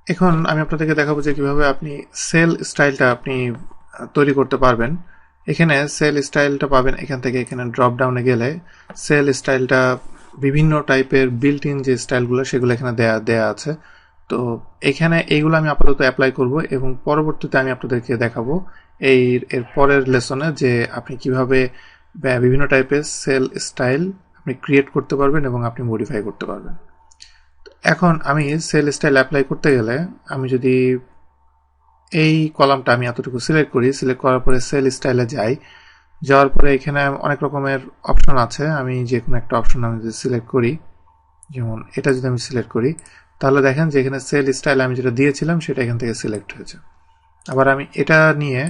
এখন আমি আপনাদেরকে দেখাবো যে কিভাবে আপনি সেল স্টাইলটা আপনি তৈরি করতে পারবেন। এখানে সেল স্টাইলটা পাবেন এখান থেকে, এখানে ড্রপ ডাউনে গেলে সেল স্টাইলটা বিভিন্ন টাইপের বিল্ট ইন যে স্টাইলগুলো সেগুলো এখানে দেয়া আছে। তো এখানে এইগুলো আমি আপাতত অ্যাপ্লাই করব এবং পরবর্তীতে আমি আপনাদেরকে দেখাবো এর পরের লেসনে যে আপনি কিভাবে বিভিন্ন টাইপের সেল স্টাইল আপনি ক্রিয়েট করতে পারবেন এবং আপনি মডিফাই করতে পারবেন। এখন আমি সেল স্টাইল অ্যাপ্লাই করতে গেলে আমি যদি এই কলামটা আমি এতটুকু সিলেক্ট করি, সিলেক্ট করার পরে সেল স্টাইলে যাই, যাওয়ার পরে এখানে অনেক রকমের অপশন আছে। আমি যে কোনো একটা অপশন আমি যদি সিলেক্ট করি, যেমন এটা যদি আমি সিলেক্ট করি, তাহলে দেখেন যে এখানে সেল স্টাইল আমি যেটা দিয়েছিলাম সেটা এখান থেকে সিলেক্ট হয়েছে। আবার আমি এটা নিয়ে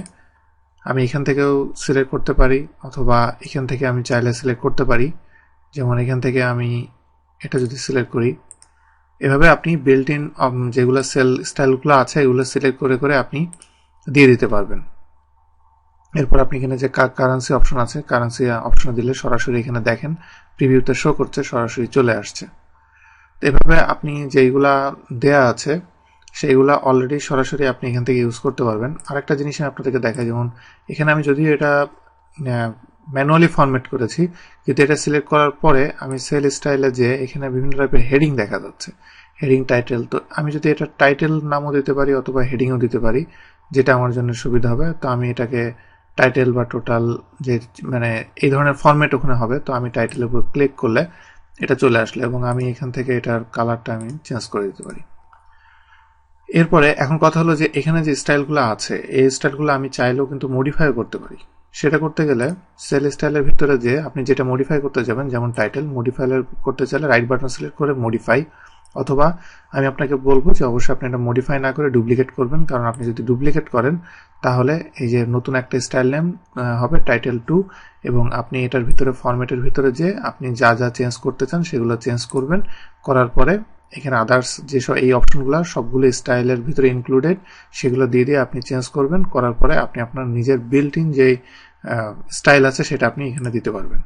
আমি এখান থেকেও সিলেক্ট করতে পারি, অথবা এখান থেকে আমি চাইলে সিলেক্ট করতে পারি। যেমন এখান থেকে আমি এটা যদি সিলেক্ট করি, এভাবে আপনি বিল্ট ইন যেগুলো সেল স্টাইলগুলো আছে এগুলো সিলেক্ট করে করে আপনি দিয়ে দিতে পারবেন। এরপর আপনি এখানে যে কারেন্সি অপশন আছে, কারেন্সি অপশন দিলে সরাসরি এখানে দেখেন প্রিভিউতে শো করছে, সরাসরি চলে আসছে। তো এভাবে আপনি যেইগুলা দেয়া আছে সেইগুলা অলরেডি সরাসরি আপনি এখান থেকে ইউজ করতে পারবেন। আরেকটা জিনিস আমি আপনাদেরকে দেখাই, যেমন এখানে আমি যদিও এটা ম্যানুয়ালি ফরম্যাট করেছি, কিন্তু এটা সিলেক্ট করার পরে আমি সেল স্টাইলে যে এখানে বিভিন্ন টাইপের হেডিং দেখা যাচ্ছে, হেডিং টাইটেল। তো আমি যদি এটা টাইটেল নামও দিতে পারি অথবা হেডিংও দিতে পারি, যেটা আমার জন্য সুবিধা হবে। তো আমি এটাকে টাইটেল বা টোটাল যে মানে এই ধরনের ফরম্যাট ওখানে হবে, তো আমি টাইটেলের উপর ক্লিক করলে এটা চলে আসলে এবং আমি এখান থেকে এটার কালারটা আমি চেঞ্জ করে দিতে পারি। এরপরে এখন কথা হলো যে এখানে যে স্টাইলগুলো আছে এই স্টাইলগুলো আমি চাইলেও কিন্তু মডিফাই করতে পারি। সেটা করতে গেলে সেল স্টাইলের ভিতরে যে আপনি যেটা মডিফাই করতে যাবেন, যেমন টাইটেল, মডিফাই করতে চাইলে রাইট বাটন সিলেক্ট করে মডিফাই, অথবা আমি আপনাকে বলবো যে অবশ্যই আপনি এটা মডিফাই না করে ডুপ্লিকেট করবেন, কারণ আপনি যদি ডুপ্লিকেট করেন তাহলে এই যে নতুন একটা স্টাইল নেম হবে টাইটেল 2, এবং আপনি এটার ভিতরে ফরম্যাটের ভিতরে যে আপনি যা যা চেঞ্জ করতে চান সেগুলো চেঞ্জ করবেন। করার পরে এখানে আদার্স যেসব এই অপশনগুলো সবগুলো স্টাইলের ভিতরে ইনক্লুডেড, সেগুলো দিয়ে দিয়ে আপনি চেঞ্জ করবেন। করার পরে আপনি আপনার নিজের বিল্ট ইন যে স্টাইল আছে সেটা আপনি এখানে দিতে পারবেন।